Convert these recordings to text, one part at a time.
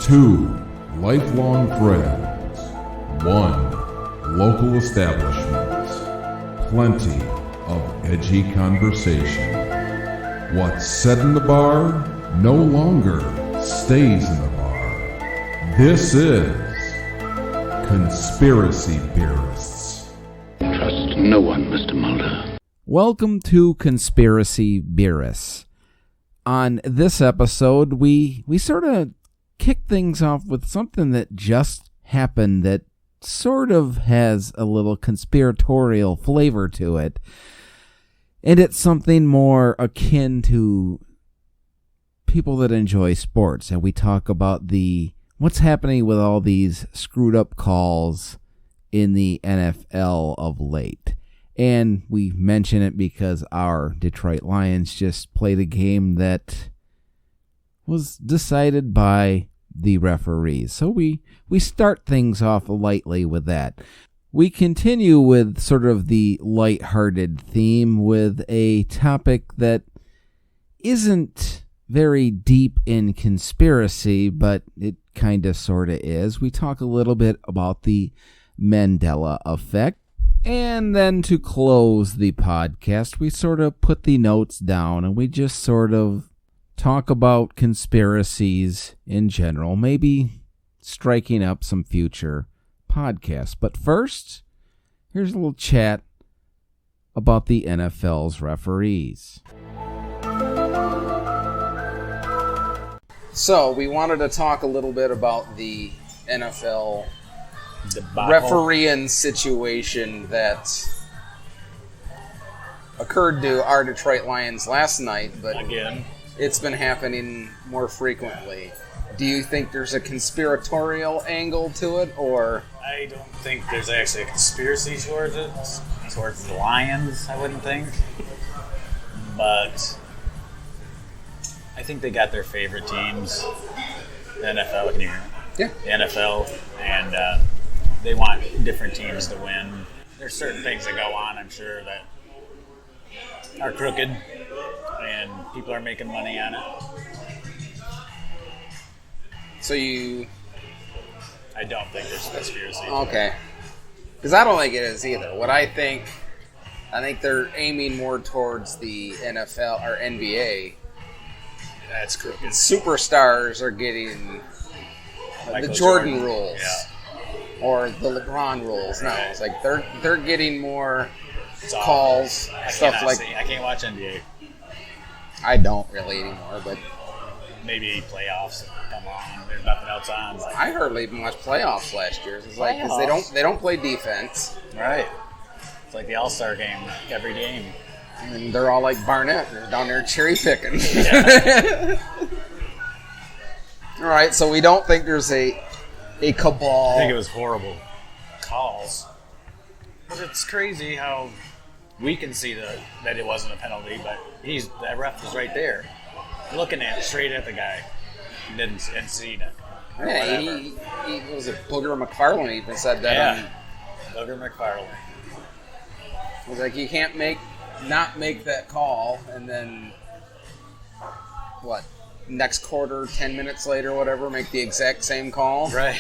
2 lifelong friends, 1 local establishment, plenty of edgy conversation. What's said in the bar no longer stays in the bar. This is Conspiracy Beerists. Trust no one, Mr. Mulder. Welcome to Conspiracy Beerists. On this episode, we sort of kick things off with something that just happened that sort of has a little conspiratorial flavor to it. And it's something more akin to people that enjoy sports. And we talk about what's happening with all these screwed up calls in the NFL of late. And we mention it because our Detroit Lions just played a game that was decided by the referees. So we start things off lightly with that. We continue with sort of the lighthearted theme with a topic that isn't very deep in conspiracy, but it kind of sort of is. We talk a little bit about the Mandela Effect. And then to close the podcast, we sort of put the notes down and we just sort of talk about conspiracies in general, maybe striking up some future podcasts. But first, here's a little chat about the NFL's referees. So, we wanted to talk a little bit about the NFL refereeing situation that occurred to our Detroit Lions last night, but again, it's been happening more frequently. Do you think there's a conspiratorial angle to it, or? I don't think there's actually a conspiracy towards it, towards the Lions, I wouldn't think. But I think they got their favorite teams, the NFL, can you hear me? Yeah. The NFL, and they want different teams to win. There's certain things that go on, I'm sure, that are crooked, and people are making money on it. So I don't think there's a conspiracy. Okay. Because I don't think it is either. What I think they're aiming more towards the NFL or NBA. That's crooked. Superstars are getting the Jordan rules. Yeah. Or the LeBron rules. No, it's like they're getting more calls, stuff like. I can't watch NBA. I don't really anymore, but maybe playoffs come on. There's nothing else on. Like, I hardly even watched playoffs last year. It's like because they don't play defense. Right. It's like the All-Star game every game. And they're all like Barnett. They're down there cherry picking. Yeah. All right, so we don't think there's a cabal. I think it was horrible calls. But it's crazy how we can see that it wasn't a penalty, but that ref was right there, looking at straight at the guy, didn't see it. Yeah, he was it Booger McFarland even said that. Yeah, Booger McFarland. It was like you can't not make that call, and then next quarter, 10 minutes later, whatever, make the exact same call. Right.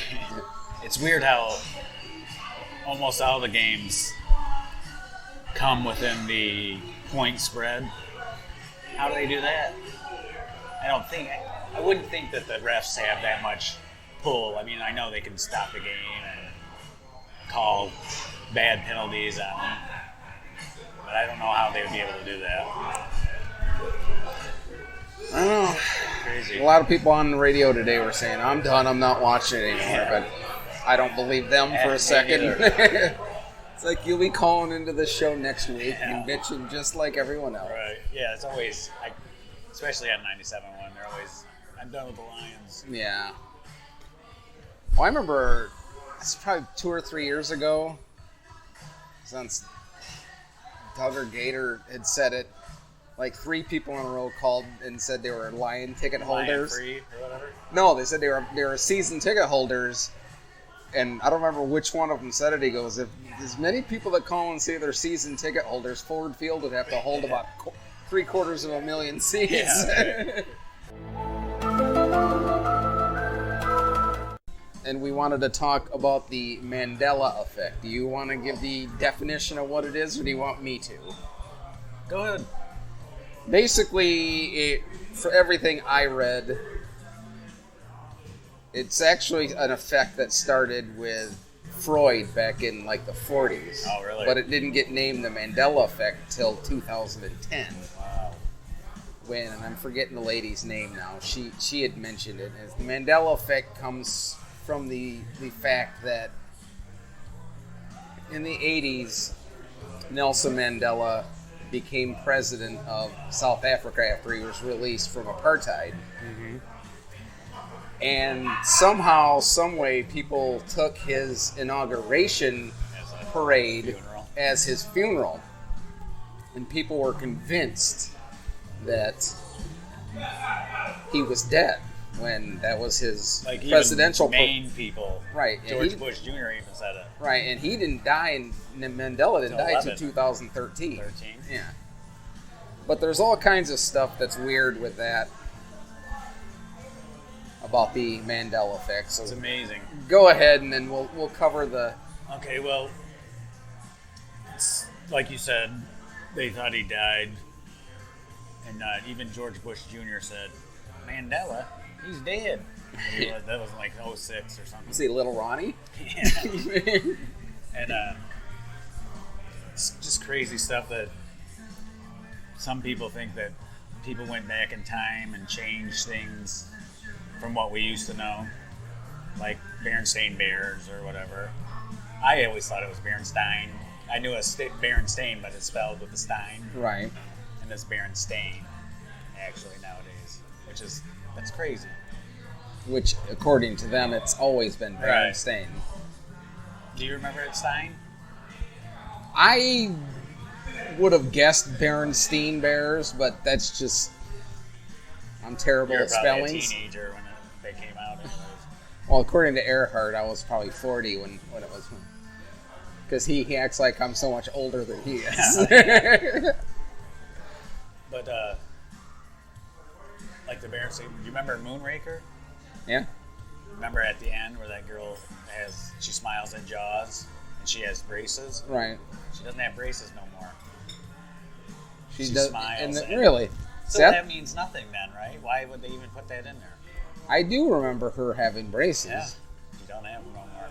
It's weird how almost all the games come within the point spread. How do they do that? I wouldn't think that the refs have that much pull. I mean, I know they can stop the game and call bad penalties on them, but I don't know how they would be able to do that. I don't know. Crazy. A lot of people on the radio today were saying, I'm done, I'm not watching it anymore, but I don't believe them for a second. It's like you'll be calling into this show next week and bitching just like everyone else. Right. Yeah, it's always, especially at 97.1, they're always, I'm done with the Lions. Yeah. Well, I remember, it's probably 2 or 3 years ago, since Duggar Gator had said it, like 3 people in a row called and said they were Lion ticket holders. Lion free or whatever? No, they said they were season ticket holders, and I don't remember which one of them said it. He goes, if as many people that call and say they're season ticket holders, Ford Field would have to hold about 750,000 seats. Yeah. and we wanted to talk about the Mandela Effect. Do you want to give the definition of what it is, or do you want me to? Go ahead. Basically, for everything I read, it's actually an effect that started with Freud back in like the 40s. Oh, really? But it didn't get named the Mandela Effect till 2010. Wow. When, and I'm forgetting the lady's name now, she had mentioned it. As the Mandela Effect comes from the fact that in the 80s, Nelson Mandela became president of South Africa after he was released from apartheid. Mm-hmm. And somehow, some way, people took his inauguration parade as his funeral. And people were convinced that he was dead when that was his Like presidential even Maine people. Right. George Bush Jr. even said it. Right, and he didn't die, and Mandela didn't die until 11. 2013. 13. Yeah. But there's all kinds of stuff that's weird with that about the Mandela Effect. So It's amazing. go ahead, and then we'll cover the. Okay, well, it's, like you said, they thought he died, and even George Bush Jr. said, Mandela, he's dead. That was like 06 or something. See, Little Ronnie. Yeah. And it's just crazy stuff that some people think that people went back in time and changed things from what we used to know, like Berenstain Bears or whatever. I always thought it was Berenstein. I knew it was Berenstain, but it's spelled with a Stein. Right. And it's Berenstain, actually, nowadays, that's crazy. Which, according to them, it's always been Right. Berenstain. Do you remember it, Stein? I would have guessed Berenstein Bears, but that's just. I'm terrible You were at probably a spellings. teenager when they came out anyways. Well, according to Earhart, I was probably 40 when it was. Because he acts like I'm so much older than he is. But, like the Berenstain, do you remember Moonraker? Yeah. Remember at the end where that girl she smiles at Jaws and she has braces? Right. She doesn't have braces no more. She She does. smiles And and- really. So Seth? that means nothing then, right? Why would they even put that in there? I do remember her having braces. Yeah. You don't have them no more.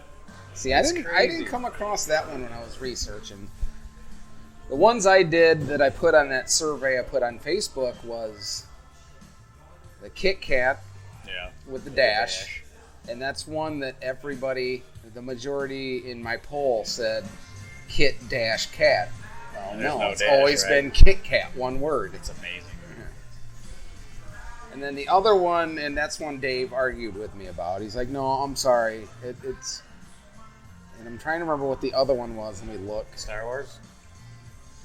See, It's I crazy. didn't come across that one when I was researching. The ones I did that I put on that survey I put on Facebook was the Kit Kat Yeah. with the dash. And that's one that everybody, the majority in my poll said Kit dash Cat. Well, There's no, no it's dash, always right? been Kit Kat, one word. It's amazing. And then the other one, and that's one Dave argued with me about. He's like, no, I'm sorry. It's... And I'm trying to remember what the other one was. Let me look. Star Wars?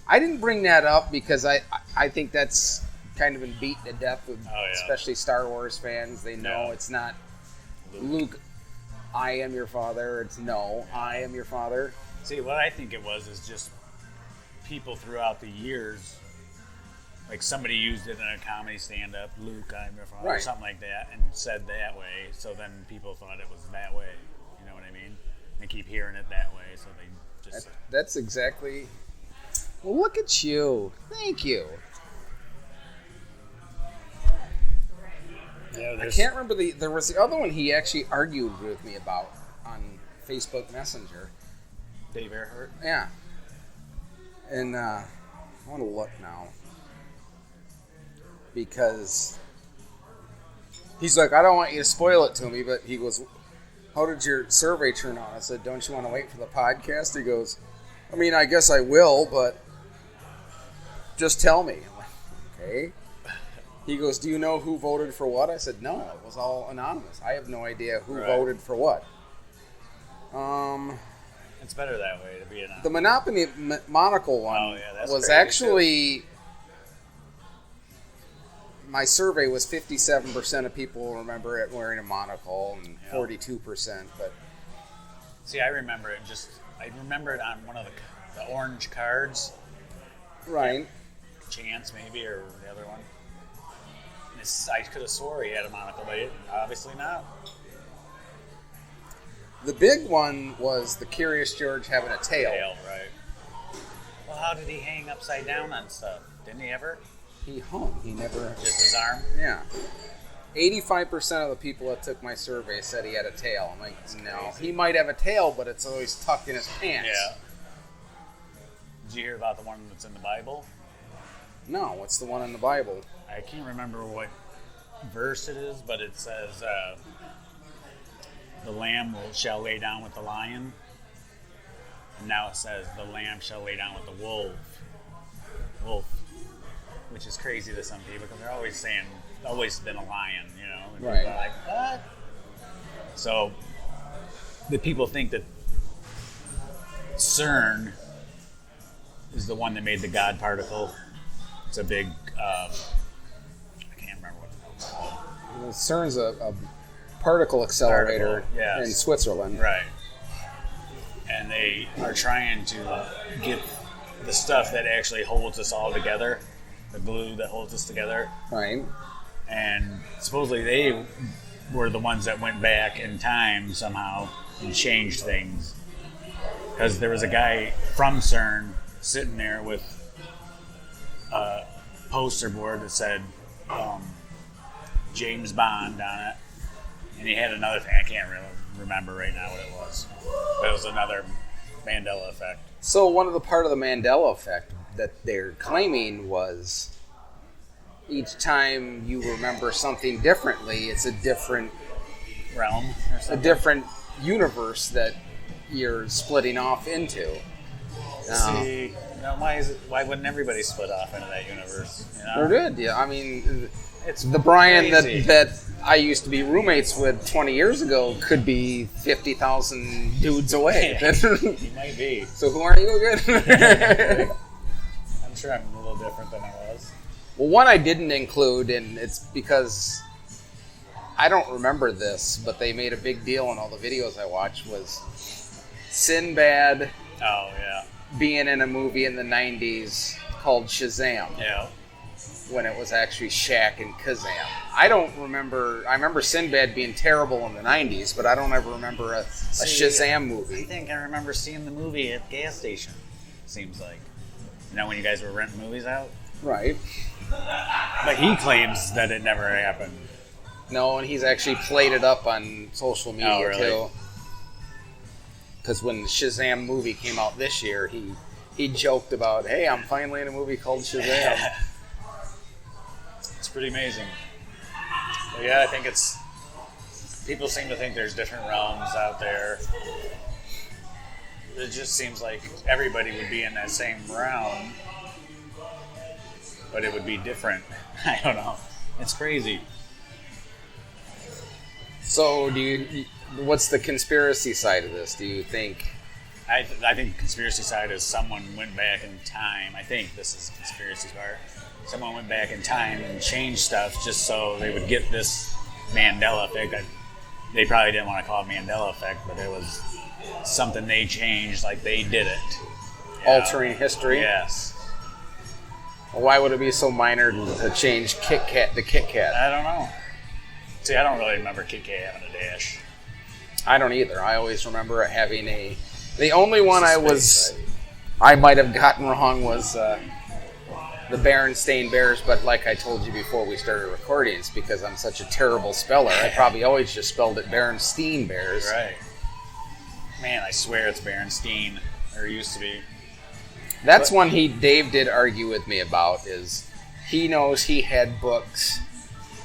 I didn't bring that up because I think that's kind of been beaten to death with especially Star Wars fans. They know Yeah. it's not Luke, I am your father. It's no, I am your father. See, what I think it was is just people throughout the years, like somebody used it in a comedy stand-up, Luke, I'm your father, or Right. something like that, and said that way, so then people thought it was that way. You know what I mean? They keep hearing it that way, so they just... That's exactly... Well, look at you. Thank you. Yeah, I can't remember there was the other one he actually argued with me about on Facebook Messenger. Dave Earhart? Yeah. And I want to look now. Because he's like, I don't want you to spoil it to me, but he goes, how did your survey turn out? I said, don't you want to wait for the podcast? He goes, I mean, I guess I will, but just tell me. I'm like, okay. He goes, do you know who voted for what? I said, no, it was all anonymous. I have no idea who voted for what. It's better that way to be anonymous. The Monopoly monocle one that's was crazy, actually... My survey was 57% of people remember it wearing a monocle and 42%. But see, I remember it on one of the orange cards. Right. Chance, maybe, or the other one. I could have swore he had a monocle, but obviously not. The big one was the Curious George having a tail. Right. Well, how did he hang upside down on stuff? Didn't he ever? He hung. He never... Just his arm? Yeah. 85% of the people that took my survey said he had a tail. I'm like, no. He might have a tail, but it's always tucked in his pants. Yeah. Did you hear about the one that's in the Bible? No, what's the one in the Bible? I can't remember what verse it is, but it says, the lamb shall lay down with the lion. And now it says, the lamb shall lay down with the wolf. Which is crazy to some people, because they're always saying, always been a lion, you know? And Right. people are like, what? So, the people think that CERN is the one that made the God particle. It's a big, I can't remember what it's called. Well, CERN's a particle accelerator yes. in Switzerland. Right. And they are trying to get the stuff that actually holds us all together, the glue that holds us together. Right. And supposedly they were the ones that went back in time somehow and changed things. Because there was a guy from CERN sitting there with a poster board that said James Bond on it. And he had another thing, I can't really remember right now what it was. But it was another Mandela Effect. So one of the part of the Mandela Effect that they're claiming was each time you remember something differently, it's a different Realm or a something. different universe that you're splitting off into. See, now why wouldn't everybody split off into that universe? You know? They're good, yeah. I mean, It's the Brian crazy. that I used to be roommates with 20 years ago could be 50,000 dudes away. He might be. So who are you again? I'm sure I'm a little different than I was. Well, one I didn't include, and it's because I don't remember this, but they made a big deal in all the videos I watched, was Sinbad Oh, yeah. being in a movie in the 90s called Shazam, Yeah. when it was actually Shaq and Kazam. I remember Sinbad being terrible in the 90s, but I don't ever remember a Shazam I movie. think I remember seeing the movie at the gas station, seems like. You know, when you guys were renting movies out? Right. But he claims that it never happened. No, and he's actually played it up on social media, Oh, really? too. Because when the Shazam movie came out this year, he joked about, hey, I'm finally in a movie called Shazam. It's pretty amazing. But yeah, I think people seem to think there's different realms out there. It just seems like everybody would be in that same realm, but it would be different. I don't know. It's crazy. So, what's the conspiracy side of this? Do you think? I think the conspiracy side is someone went back in time. I think this is the conspiracy part. Someone went back in time and changed stuff just so they would get this Mandela Effect. They probably didn't want to call it Mandela Effect, but it was something they changed, like they did it. You know? Altering history? Yes. Why would it be so minor to change Kit Kat to Kit Kat? I don't know. See, I don't really remember Kit Kat having a dash. I don't either. I always remember it having a... The only one I might have gotten wrong was the Berenstain Bears, but like I told you before we started recording, it's because I'm such a terrible speller. I probably always just spelled it Berenstein Bears. Right. Man, I swear it's Berenstein, or it used to be. That's one Dave did argue with me about, is he knows he had books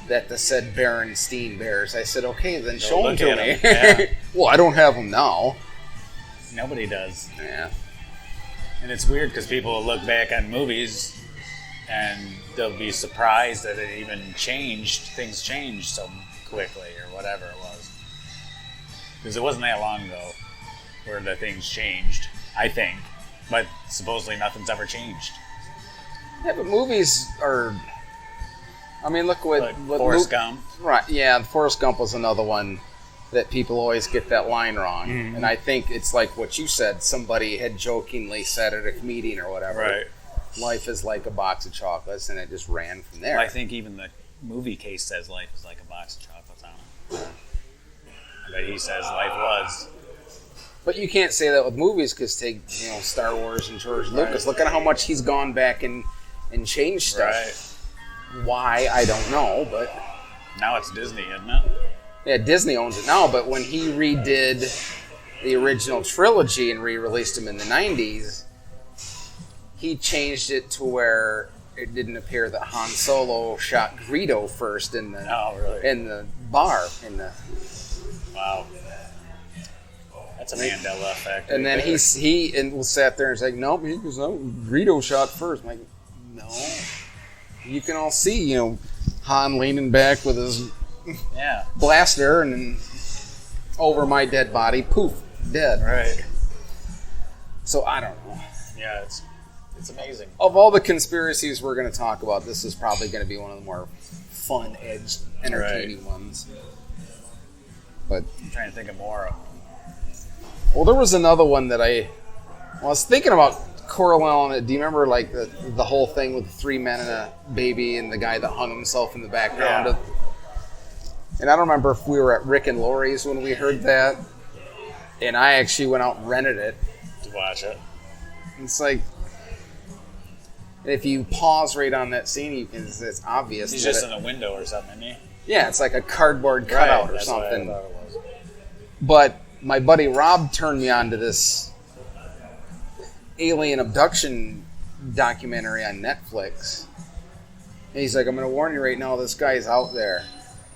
that said Berenstein Bears. I said, okay, then show them look to at me. 'em. Yeah. Well, I don't have them now. Nobody does. Yeah. And it's weird because people will look back on movies and they'll be surprised that it even changed. Things changed so quickly or whatever it was. Because it wasn't that long ago where the things changed, I think. But supposedly nothing's ever changed. Yeah, but movies are... I mean, look what... Like Forrest Gump. Right, yeah, Forrest Gump was another one that people always get that line wrong. Mm-hmm. And I think it's like what you said. Somebody had jokingly said at a meeting or whatever. Right. Life is like a box of chocolates, and it just ran from there. Well, I think even the movie case says life is like a box of chocolates on it. But he says life was. But you can't say that with movies because take Star Wars and George Lucas. Look at how much he's gone back and changed stuff. Right. Why, I don't know, but now it's Disney, isn't it? yeah, Disney owns it now. But when he redid the original trilogy and re-released them in the 90s, he changed it to where it didn't appear that Han Solo shot Greedo first in the in the bar in the. Wow. That's a Mandela Effect. And then he sat there and was like, nope, he goes, no, Greedo shot first. I'm like, no. You can all see, Han leaning back with his blaster and then over my dead body, poof, dead. Right. So I don't know. Yeah, it's amazing. Of all the conspiracies we're going to talk about, this is probably going to be one of the more fun-edged, entertaining ones. But I'm trying to think of more. Well, there was another one that I was thinking about. Coraline, do you remember like the whole thing with the 3 men and a baby and the guy that hung himself in the background? Yeah. And I don't remember if we were at Rick and Lori's when we heard that. And I actually went out and rented it. To watch it. It's like, if you pause right on that scene, it's obvious. He's just in a window or something, isn't he? Yeah, it's like a cardboard cutout or that's something. what I thought it was. But my buddy Rob turned me on to this alien abduction documentary on Netflix. And he's like, I'm going to warn you right now, this guy's out there.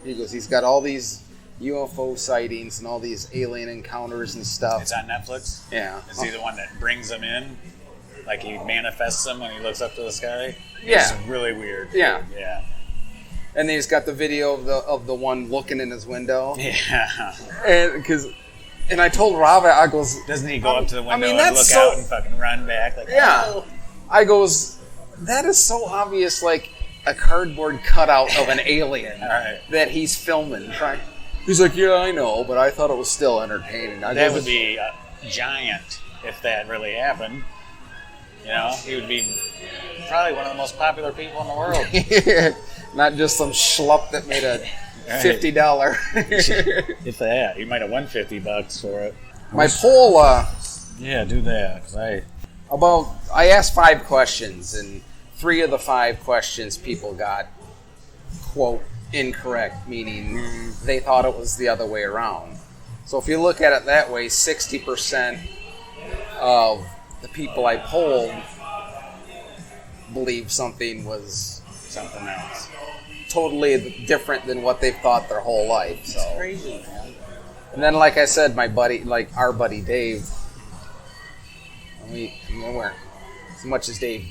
He goes, he's got all these UFO sightings and all these alien encounters and stuff. It's on Netflix? Yeah. Is he the one that brings them in? Like he manifests them when he looks up to the sky? Yeah. It's really weird. Yeah. Yeah. And then he's got the video of the one looking in his window. Yeah. And I told Rob, I goes, doesn't he go up to the window and that's look out and fucking run back? Like, yeah. Oh. I goes, that is so obvious, like a cardboard cutout of an alien that he's filming. He's like, yeah, I know, but I thought it was still entertaining. That would be giant if that really happened. He would be probably one of the most popular people in the world. Not just some schlup that made a $50. If that, you might have won $50 for it. My poll, yeah, do that. 'Cause I asked 5 questions, and 3 of the 5 questions people got, quote, incorrect, meaning they thought it was the other way around. So if you look at it that way, 60% of the people I polled believed something was something else. Totally different than what they've thought their whole life. So. It's crazy, man. And then, like I said, our buddy Dave, as much as Dave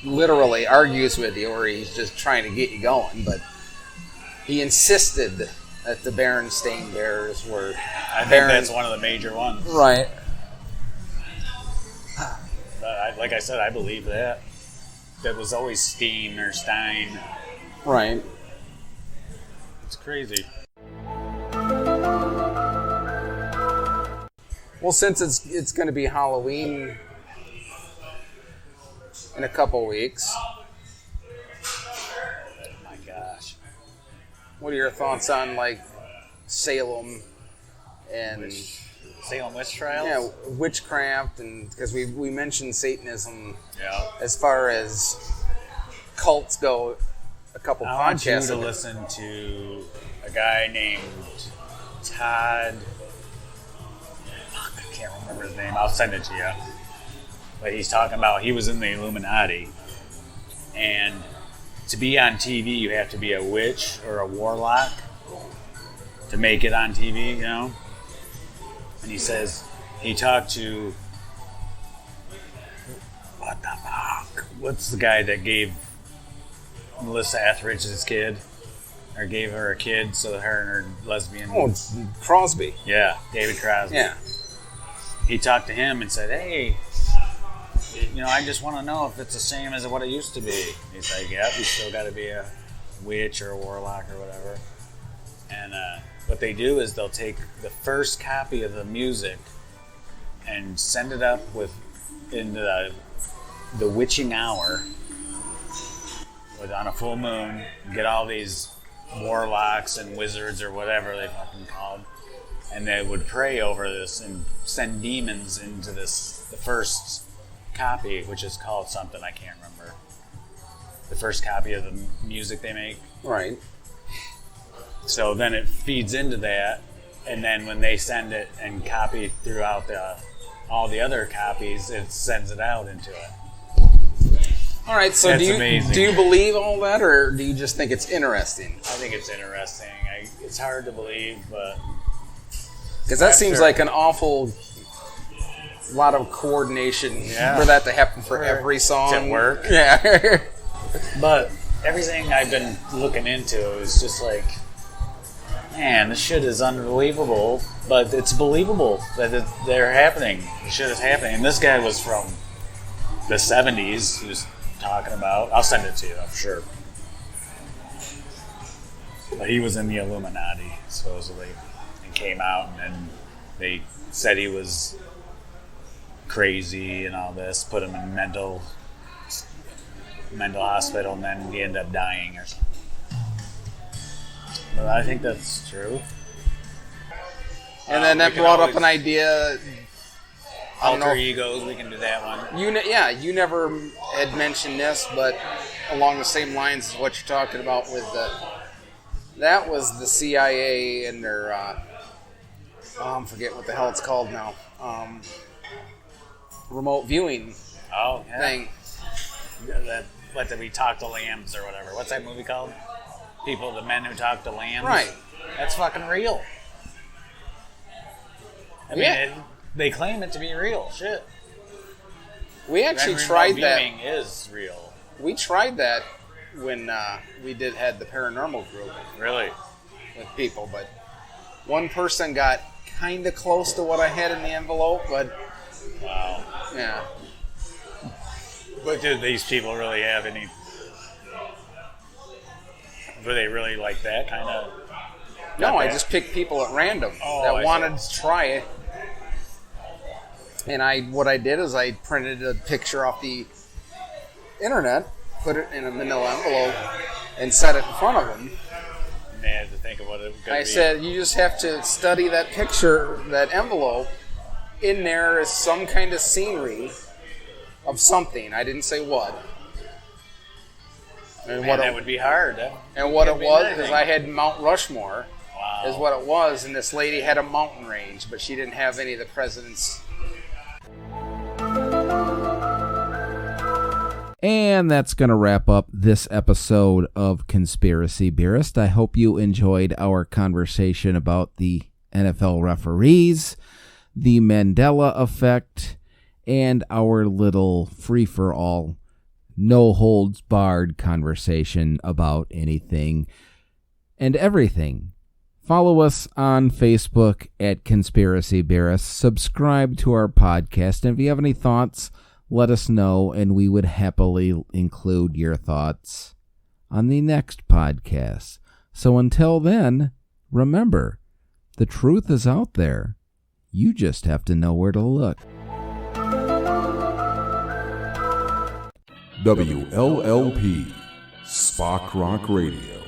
literally argues with you or he's just trying to get you going, but he insisted that the Berenstain Bears were... I think that's one of the major ones. Right. But like I said, I believe that. That was always Steen or Stein. Right. It's crazy. Well, since it's going to be Halloween in a couple weeks. Oh my gosh. What are your thoughts on Salem and Salem witch trials? Yeah, witchcraft, and because we mentioned Satanism. Yeah. As far as cults go, a couple I want you podcasts. to listen to a guy named Todd. I can't remember his name. I'll send it to you. But he's talking about he was in the Illuminati, and to be on TV, you have to be a witch or a warlock to make it on TV, And he says he talked to what the fuck? What's the guy that gave Melissa Etheridge's kid, or gave her a kid so her and her lesbian? Oh, it's Crosby. Yeah, David Crosby. Yeah. He talked to him and said, "Hey, I just want to know if it's the same as what it used to be." He's like, "Yep, you still got to be a witch or a warlock or whatever." And what they do is they'll take the first copy of the music and send it up in the witching hour on a full moon, get all these warlocks and wizards or whatever they fucking called, and they would pray over this and send demons into the first copy, which is called something I can't remember. The first copy of the music they make. Right. So then it feeds into that, and then when they send it and copy throughout all the other copies, it sends it out into it. All right, so That's do you believe all that, or do you just think it's interesting? I think it's interesting. It's hard to believe, but... Because that seems like an awful lot of coordination for that to happen for every song. To work. Yeah. But everything I've been looking into is just like, man, this shit is unbelievable, but it's believable that they're happening. This shit is happening. And this guy was from the 70s, he was talking about. I'll send it to you, I'm sure. But he was in the Illuminati, supposedly, and came out, and then they said he was crazy and all this, put him in mental hospital, and then he ended up dying or something. But I think that's true. And then that brought up an idea. Alter egos, we can do that one. You never had mentioned this, but along the same lines as what you're talking about with that was the CIA and their, I forget what the hell it's called now, remote viewing thing. What did we talk to lambs or whatever? What's that movie called? The men who talk to lambs. Right. That's fucking real. I mean, they claim it to be real. Shit. We actually tried that. Viewing is real. We tried that when we had the paranormal group. Really? With people, but one person got kind of close to what I had in the envelope, but wow. Yeah. But did these people really have any? Were they really like that kind of? No, I just picked people at random that wanted to try it. And what I did is I printed a picture off the internet, put it in a manila envelope, and set it in front of them. And they had to think of what it could be. I said, you just have to study that picture, that envelope. In there is some kind of scenery of something. I didn't say what. And that would be hard. And what it was is I had Mount Rushmore. Wow. Is what it was, and this lady had a mountain range, but she didn't have any of the presidents. And that's going to wrap up this episode of Conspiracy Beerist. I hope you enjoyed our conversation about the NFL referees, the Mandela Effect, and our little free-for-all, no-holds-barred conversation about anything and everything. Follow us on Facebook at Conspiracy Beerists. Subscribe to our podcast. And if you have any thoughts, let us know, and we would happily include your thoughts on the next podcast. So until then, remember, the truth is out there. You just have to know where to look. WLLP, Spock Rock Radio.